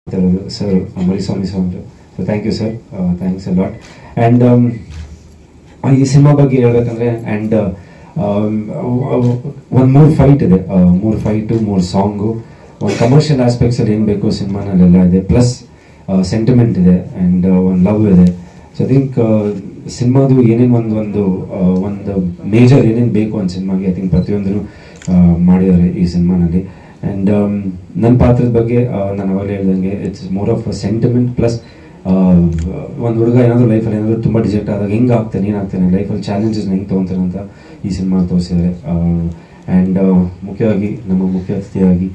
Sir Mariswamy sir. So thank you sir. Thanks a lot. And ಈ cinema ಬಗ್ಗೆ ಹೇಳ್ಬೇಕಂದ್ರೆ and ಒಂದು ಮೂರು ಫೈಟ್ ಇದೆ, ಮೂರು ಫೈಟು, ಮೂರು ಸಾಂಗು, ಒಂದು ಕಮರ್ಷಿಯಲ್ ಆಸ್ಪೆಕ್ಟ್ಸಲ್ಲಿ ಏನು ಬೇಕು ಸಿನಿಮಾನಲ್ಲೆಲ್ಲ ಇದೆ, ಪ್ಲಸ್ ಸೆಂಟಿಮೆಂಟ್ ಇದೆ ಆ್ಯಂಡ್ ಒಂದು ಲವ್ ಇದೆ. ಸೊ ಐ ಥಿಂಕ್ ಸಿನಿಮಾದು ಏನೇನು ಒಂದು ಮೇಜರ್ ಏನೇನು ಬೇಕು ಒಂದು ಸಿನಿಮಾಗೆ ಐ ಥಿಂಕ್ ಪ್ರತಿಯೊಂದನ್ನು ಮಾಡಿದ್ದಾರೆ ಈ ಸಿನಿಮಾನಲ್ಲಿ. ಆ್ಯಂಡ್ ನನ್ನ ಪಾತ್ರದ ಬಗ್ಗೆ ನಾನು ಅವಾಗಲೇ ಹೇಳ್ದಂಗೆ it's more of a sentiment plus ಒಂದು ಹುಡುಗ ಏನಾದರೂ ಲೈಫಲ್ಲಿ ಏನಾದರೂ ತುಂಬ ಡಿಜೆಕ್ಟ್ ಆದಾಗ ಹೆಂಗೆ ಆಗ್ತಾನೆ, ಏನಾಗ್ತಾನೆ, ಲೈಫಲ್ಲಿ ಚಾಲೆಂಜಸ್ನ ಹೆಂಗೆ ತೊಗೊತಾನೆ ಅಂತ ಈ ಸಿನಿಮಾ ತೋರಿಸಿದ್ದಾರೆ. ಆ್ಯಂಡ್ ಮುಖ್ಯವಾಗಿ ನಮ್ಮ ಮುಖ್ಯ ಅತಿಥಿಯಾಗಿ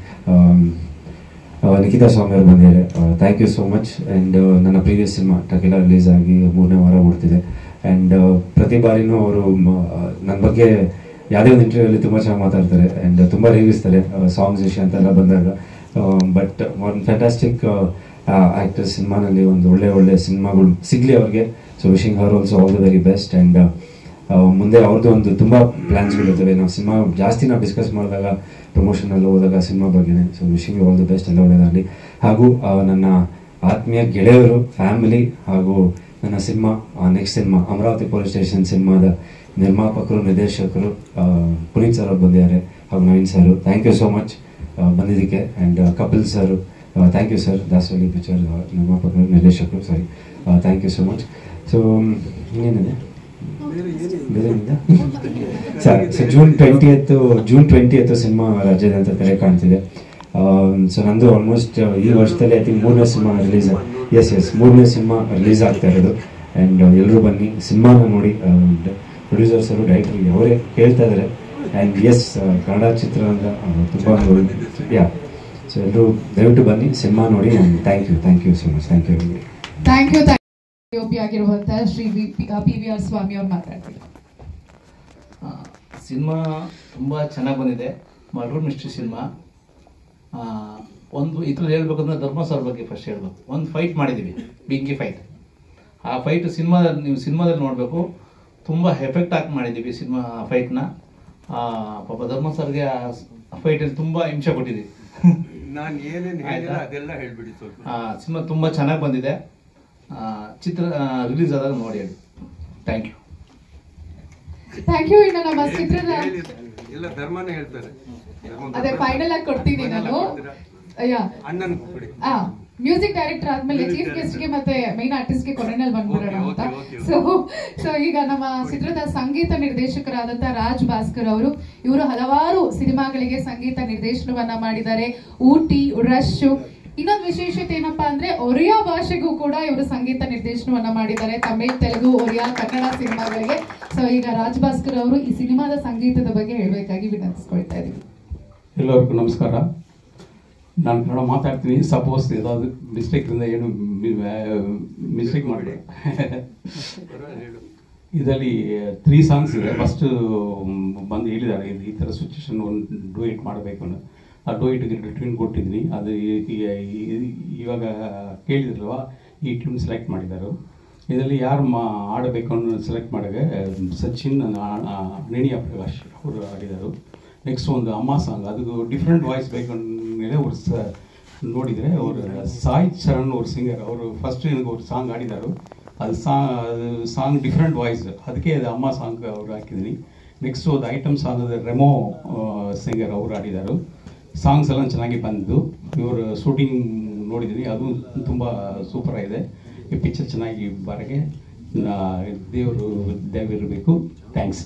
ನಿಖಿತಾ ಸ್ವಾಮಿ ಅವರು ಬಂದಿದ್ದಾರೆ. Thank you so much. And ನನ್ನ ಪ್ರೀವಿಯಸ್ ಸಿನಿಮಾ ಟಕೆಲ ರಿಲೀಸ್ ಆಗಿ 3ನೇ ವಾರ ಓಡ್ತಿದೆ. ಆ್ಯಂಡ್ ಪ್ರತಿ ಬಾರಿನೂ ಅವರು ನನ್ನ ಬಗ್ಗೆ ಯಾವುದೇ ಒಂದು ಇಂಟರ್ವ್ಯೂಲ್ಲಿ ತುಂಬ ಚೆನ್ನಾಗಿ ಮಾತಾಡ್ತಾರೆ ಆ್ಯಂಡ್ ತುಂಬ ರೇಗಿಸ್ತಾರೆ ಸಾಂಗ್ಸ್ ವಿಷಯ ಅಂತೆಲ್ಲ ಬಂದಾಗ. ಬಟ್ ಒಂದು ಫ್ಯಾಂಟಾಸ್ಟಿಕ್ ಆ್ಯಕ್ಟರ್ ಸಿನಿಮಾನಲ್ಲಿ ಒಂದು ಒಳ್ಳೆ ಸಿನಿಮಾಗಳು ಸಿಗಲಿ ಅವ್ರಿಗೆ. So wishing Har also all the very best. And ಮುಂದೆ ಅವ್ರದ್ದು ಒಂದು ತುಂಬ ಪ್ಲ್ಯಾನ್ಸ್ಗಳಿರ್ತವೆ. ನಾವು ಸಿನಿಮಾ ಜಾಸ್ತಿ ನಾವು ಡಿಸ್ಕಸ್ ಮಾಡಿದಾಗ ಪ್ರಮೋಷನಲ್ಲಿ ಹೋದಾಗ ಸಿನಿಮಾ ಬಗ್ಗೆನೇ. So wishing you all the best, ಎಲ್ಲ ಒಳ್ಳೆಯದಾಗಲಿ. ಹಾಗೂ ನನ್ನ ಆತ್ಮೀಯ ಗೆಳೆಯರು, ಫ್ಯಾಮಿಲಿ ಹಾಗೂ ನನ್ನ cinema next cinema Amaravati police station ಸಿನಿಮಾದ ನಿರ್ಮಾಪಕರು, ನಿರ್ದೇಶಕರು ಪುನೀತ್ ಸರ್ ಅವ್ರು ಬಂದಿದ್ದಾರೆ, ಹಾಗೂ Naveen sir, thank you so much ಬಂದಿದ್ದಕ್ಕೆ. And Kapil sir, thank you sir, ದಾಸವಾಳಿ ಪಿಕ್ಚರ್ ನಿರ್ಮಾಪಕರು, ನಿರ್ದೇಶಕರು, sorry, thank you so much. So ಇನ್ನೇನಿದೆ ಬೇರೆನಿಂದ sir. So June 20th cinema ರಾಜ್ಯಾದ್ಯಂತ ತೆರೆ ಕಾಣ್ತಿದೆ. ಸೊ ನಂದು ಆಲ್ಮೋಸ್ಟ್ ಈ ವರ್ಷದಲ್ಲಿ ಐ ಥಿಂಕ್ 3ನೇ ಸಿನಿಮಾ ರಿಲೀಸ್, ಎಸ್ 3ನೇ ಸಿನಿಮಾ ರಿಲೀಸ್ ಆಗ್ತಾ ಇರೋದು. ಆ್ಯಂಡ್ ಎಲ್ಲರೂ ಬನ್ನಿ, ಸಿನಿಮಾನ ನೋಡಿ. ಪ್ರೊಡ್ಯೂಸರ್ಸರು, ಡೈರೆಕ್ಟರ್ಗೆ ಅವರೇ ಹೇಳ್ತಾ ಇದ್ದಾರೆ. ಆ್ಯಂಡ್ ಎಸ್, ಕನ್ನಡ ಚಿತ್ರ ಅಂತ ತುಂಬ ಸೊ ಎಲ್ಲರೂ ದಯವಿಟ್ಟು ಬನ್ನಿ, ಸಿನಿಮಾ ನೋಡಿ. And thank you so much. Thank you ಆಗಿರುವಂತಹ ಶ್ರೀ PVR ಸ್ವಾಮಿ ಅವ್ರು ಮಾತಾಡ್ತಾರೆ. ಸಿನಿಮಾ ತುಂಬ ಚೆನ್ನಾಗಿ ಬಂದಿದೆ. Murder mystery cinema. ಒಂದು ಇದ್ರಲ್ಲಿ ಹೇಳ್ಬೇಕಂದ್ರೆ ಧರ್ಮ ಸರ್ ಬಗ್ಗೆ ಫಸ್ಟ್ ಹೇಳ್ಬೇಕು. ಒಂದು ಫೈಟ್ ಮಾಡಿದ್ದೀವಿ, ಬೆಂಕಿ ಫೈಟ್. ಆ ಫೈಟ್ ನೀವು ಸಿನಿಮಾದಲ್ಲಿ ನೋಡಬೇಕು. ತುಂಬ ಎಫೆಕ್ಟ್ ಹಾಕಿ ಮಾಡಿದ್ದೀವಿ ಸಿನಿಮಾ ಫೈಟ್ನ. ಪಾಪ ಧರ್ಮ ಸರ್ಗೆ ಆ ಫೈಟಲ್ಲಿ ತುಂಬ ಹಿಂಸೆ ಕೊಟ್ಟಿದ್ದೀವಿ. ಸಿನಿಮಾ ತುಂಬ ಚೆನ್ನಾಗಿ ಬಂದಿದೆ. ಚಿತ್ರ ರಿಲೀಸ್ ಆದಾಗ ನೋಡಿ ಹೇಳಿ. Thank you. ಇನ್ನು ನಮ್ಮ ಚಿತ್ರದ ಅದೇ ಫೈನಲ್ ಆಗಿ ಕೊಡ್ತೀನಿ ನಾನು. ಮ್ಯೂಸಿಕ್ ಡೈರೆಕ್ಟರ್ ಆದ್ಮೇಲೆ ಚೀಫ್ ಗೆಸ್ಟ್ ಗೆ ಮತ್ತೆ ಮೈನ್ ಆರ್ಟಿಸ್ಟ್ ಗೆ ಕೊನೆಯಲ್ಲಿ ಬಂದ್ಬಿಡೋಣ ಅಂತ. ಸೊ ಈಗ ನಮ್ಮ ಚಿತ್ರದ ಸಂಗೀತ ನಿರ್ದೇಶಕರಾದಂತಹ ರಾಜ್ ಭಾಸ್ಕರ್ ಅವರು, ಇವರು ಹಲವಾರು ಸಿನಿಮಾಗಳಿಗೆ ಸಂಗೀತ ನಿರ್ದೇಶನವನ್ನ ಮಾಡಿದ್ದಾರೆ. ಊಟಿ, ರಶ್. ಇನ್ನೊಂದು ವಿಶೇಷತೆ ಏನಪ್ಪಾ ಅಂದ್ರೆ ಒರಿಯಾ ಭಾಷೆಗೂ ಕೂಡ ಇವರು ಸಂಗೀತ ನಿರ್ದೇಶನವನ್ನ ಮಾಡಿದ್ದಾರೆ, ತಮಿಳ್, ತೆಲುಗು, ಒರಿಯಾ, ಕನ್ನಡ ಸಿನಿಮಾಗಳಿಗೆ. ಸೊ ಈಗ ರಾಜ್ ಭಾಸ್ಕರ್ ಅವರು ಈ ಸಿನಿಮಾದ ಸಂಗೀತದ ಬಗ್ಗೆ ಹೇಳಬೇಕಾಗಿ ವಿನಂತಿಸ್ಕೊಳ್ತಾ ಇದ್ದೀವಿ. ಎಲ್ಲರಿಗೂ ನಮಸ್ಕಾರ. ನಾನು ಕನ್ನಡ ಮಾತಾಡ್ತೀನಿ. ಸಪೋಸ್ ಏದಾದ್ರು ಮಿಸ್ಟೇಕ್ರಿಂದ ಏನು ಮಿಸ್ಟೇಕ್ ಮಾಡಿ. ಇದರಲ್ಲಿ 3 ಸಾಂಗ್ಸ್ ಇದೆ. ಫಸ್ಟ್ ಬಂದು ಹೇಳಿದ್ದಾರೆ ಈ ಥರ ಸಿಚುವೇಶನ್ ಒಂದು ಡೂಯೇಟ್ ಮಾಡಬೇಕು ಅನ್ನೋ. ಆ ಡೂಯೇಟ್ಗೆ ಟ್ಯೂನ್ ಕೊಟ್ಟಿದ್ದೀನಿ. ಅದು ಇವಾಗ ಕೇಳಿದ್ರಲ್ವ, ಈ ಟ್ಯೂನ್ ಸೆಲೆಕ್ಟ್ ಮಾಡಿದ್ದಾರೆ. ಇದರಲ್ಲಿ ಯಾರು ಆಡಬೇಕು ಅನ್ನೋ ಸೆಲೆಕ್ಟ್ ಮಾಡಿದ್ರೆ ಸಚಿನ್, ನೇಣಿಯ ಪ್ರಕಾಶ್ ಅವರು ಆಡಿದರು. ನೆಕ್ಸ್ಟ್ ಒಂದು ಅಮ್ಮ ಸಾಂಗ್, ಅದು ಡಿಫ್ರೆಂಟ್ ವಾಯ್ಸ್ ಬೇಕಂದ್ರೆ ಅವ್ರು ನೋಡಿದರೆ ಅವರು ಸಾಯಿ ಚರಣ್ ಅವ್ರ ಸಿಂಗರ್, ಅವರು ಫಸ್ಟ್ ಅವ್ರು ಸಾಂಗ್ ಆಡಿದರು. ಅದು ಸಾಂಗ್ ಡಿಫ್ರೆಂಟ್ ವಾಯ್ಸ್, ಅದಕ್ಕೆ ಅದು ಅಮ್ಮ ಸಾಂಗ್ ಅವ್ರು ಹಾಕಿದ್ದೀನಿ. ನೆಕ್ಸ್ಟ್ ಒಂದು ಐಟಮ್ ಸಾಂಗ್ ಅದು ರೆಮೋ ಸಿಂಗರ್ ಅವರು ಆಡಿದರು. ಸಾಂಗ್ಸ್ ಎಲ್ಲ ಚೆನ್ನಾಗಿ ಬಂದು ಇವರು ಶೂಟಿಂಗ್ ನೋಡಿದ್ದೀನಿ, ಅದು ತುಂಬ ಸೂಪರ್ ಆಗಿದೆ. ಈ ಪಿಕ್ಚರ್ ಚೆನ್ನಾಗಿ ಬರೋಕ್ಕೆ ದೇವರು ದಯವಿರಬೇಕು. ಥ್ಯಾಂಕ್ಸ್.